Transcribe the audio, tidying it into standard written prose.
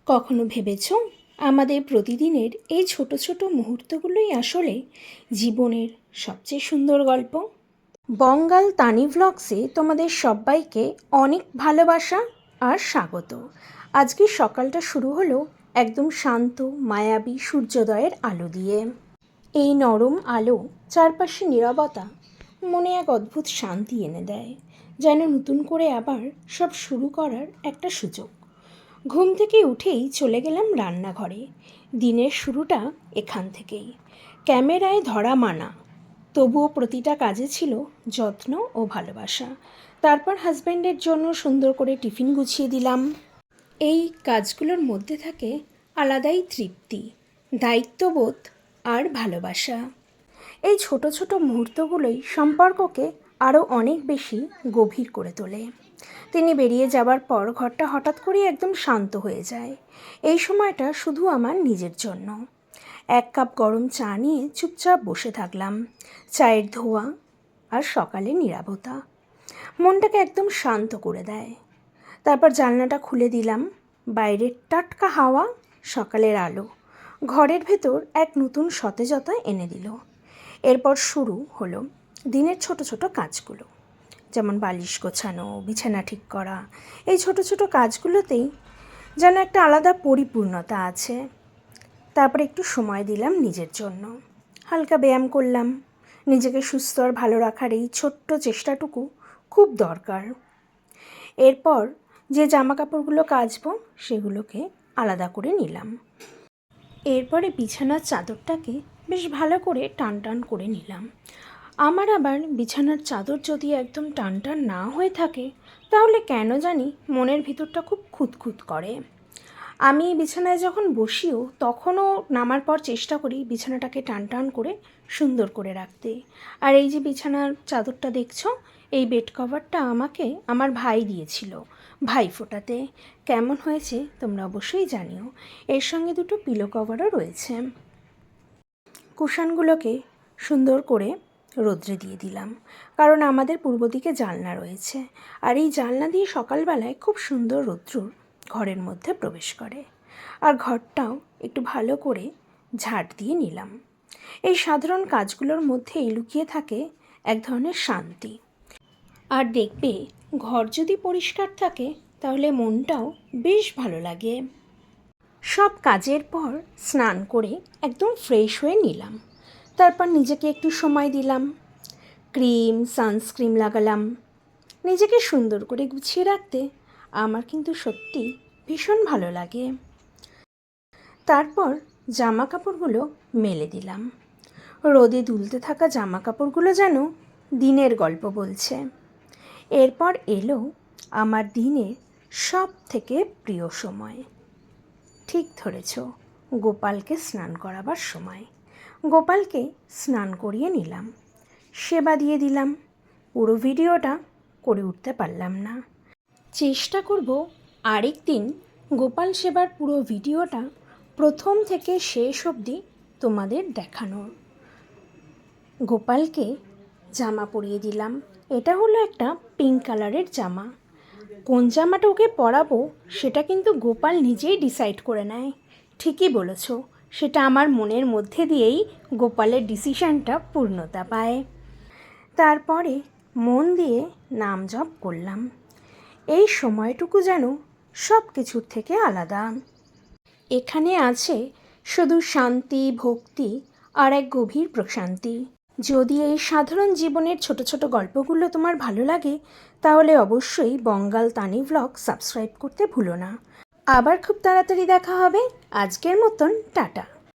কখনো ভেবেছ আমাদের প্রতিদিনের এই ছোট ছোট মুহূর্তগুলোই আসলে জীবনের সবচেয়ে সুন্দর গল্প? বঙ্গাল তানি ভ্লগসে তোমাদের সবাইকে অনেক ভালোবাসা আর স্বাগত। আজকে সকালটা শুরু হলো একদম শান্ত মায়াবী সূর্যোদয়ের আলো দিয়ে। এই নরম আলো, চারপাশে নীরবতা মনে এক অদ্ভুত শান্তি এনে দেয়, যেন নতুন করে আবার সব শুরু করার একটা সুযোগ। ঘুম থেকে উঠেই চলে গেলাম রান্নাঘরে। দিনের শুরুটা এখান থেকেই। ক্যামেরায় ধরা মানা, তবুও প্রতিটা কাজে ছিল যত্ন ও ভালোবাসা। তারপর হাজব্যান্ডের জন্য সুন্দর করে টিফিন গুছিয়ে দিলাম। এই কাজগুলোর মধ্যে থাকে আলাদাই তৃপ্তি, দায়িত্ববোধ আর ভালোবাসা। এই ছোট ছোট মুহূর্তগুলোই সম্পর্ককে আরও অনেক বেশি গভীর করে তোলে। তিনি বেরিয়ে যাবার পর ঘরটা হঠাৎ করেই একদম শান্ত হয়ে যায়। এই সময়টা শুধু আমার নিজের জন্য। এক কাপ গরম চা নিয়ে চুপচাপ বসে থাকলাম। চায়ের ধোঁয়া আর সকালের নীরবতা মনটাকে একদম শান্ত করে দেয়। তারপর জানলাটা খুলে দিলাম। বাইরের টাটকা হাওয়া, সকালের আলো ঘরের ভেতর এক নতুন সতেজতা এনে দিল। এরপর শুরু হলো দিনের ছোট ছোট কাজগুলো, যেমন বালিশ গোছানো, বিছানা ঠিক করা। এই ছোট ছোট কাজগুলোতেই যেন একটা আলাদা পরিপূর্ণতা আছে। তারপরে একটু সময় দিলাম নিজের জন্য। হালকা ব্যায়াম করলাম। নিজেকে সুস্থ আর ভালো রাখার এই ছোট্ট চেষ্টাটুকু খুব দরকার। এরপর যে জামা কাপড়গুলো কাচবো সেগুলোকে আলাদা করে নিলাম। এরপরে বিছানার চাদরটাকে বেশ ভালো করে টান টান করে নিলাম। আমার আবার বিছানার চাদর যদি একদম টান টান না হয়ে থাকে তাহলে কেন জানি মনের ভিতরটা খুব খুঁতখুত করে। আমি বিছানায় যখন বসিও তখনও নামার পর চেষ্টা করি বিছানাটাকে টান টান করে সুন্দর করে রাখতে। আর এই যে বিছানার চাদরটা দেখছো, এই বেড কভারটা আমাকে আমার ভাই দিয়েছিল ভাইফোঁটাতে। কেমন হয়েছে তোমরা অবশ্যই জানিও। এর সঙ্গে দুটো পিলো কভারও রয়েছে। কুশনগুলোকে সুন্দর করে রোদ্রে দিয়ে দিলাম, কারণ আমাদের পূর্ব দিকে জানলা রয়েছে, আর এই জানলা দিয়ে সকালবেলায় খুব সুন্দর রৌদ্র ঘরের মধ্যে প্রবেশ করে। আর ঘরটাও একটু ভালো করে ঝাড় দিয়ে নিলাম। এই সাধারণ কাজগুলোর মধ্যেই লুকিয়ে থাকে এক ধরনের শান্তি। আর দেখবে ঘর যদি পরিষ্কার থাকে তাহলে মনটাও বেশ ভালো লাগে। সব কাজের পর স্নান করে একদম ফ্রেশ হয়ে নিলাম। তারপর নিজেকে একটু সময় দিলাম। ক্রিম, সানস্ক্রিন লাগালাম। নিজেকে সুন্দর করে গুছিয়ে রাখতে আমার কিন্তু সত্যি ভীষণ ভালো লাগে। তারপর জামা কাপড়গুলো মেলে দিলাম। রোদে দুলতে থাকা জামা কাপড়গুলো যেন দিনের গল্প বলছে। এরপর এলো আমার দিনের সব থেকে প্রিয় সময়। ঠিক ধরেছ, গোপালকে স্নান করাবার সময়। গোপালকে স্নান করিয়ে নিলাম, সেবা দিয়ে দিলাম। পুরো ভিডিওটা করে উঠতে পারলাম না। চেষ্টা করব আরেক দিন গোপাল সেবার পুরো ভিডিওটা প্রথম থেকে শেষ অবধি তোমাদের দেখানোর। গোপালকে জামা পরিয়ে দিলাম। এটা হলো একটা পিঙ্ক কালারের জামা। কোন জামাটা ওকে পরাবো সেটা কিন্তু গোপাল নিজেই ডিসাইড করে নেয়। ঠিকই বলেছ, সেটা আমার মনের মধ্যে দিয়েই গোপালের ডিসিশনটা পূর্ণতা পায়। তারপরে মন দিয়ে নাম জপ করলাম। এই সময়টুকু যেন সব কিছুর থেকে আলাদা। এখানে আছে শুধু শান্তি, ভক্তি আর এক গভীর প্রশান্তি। যদি এই সাধারণ জীবনের ছোট ছোট গল্পগুলো তোমার ভালো লাগে তাহলে অবশ্যই বঙ্গাল তানি ভ্লগ সাবস্ক্রাইব করতে ভুলো না। আবার খুব তাড়াতাড়ি দেখা হবে। আজকের মতন টাটা।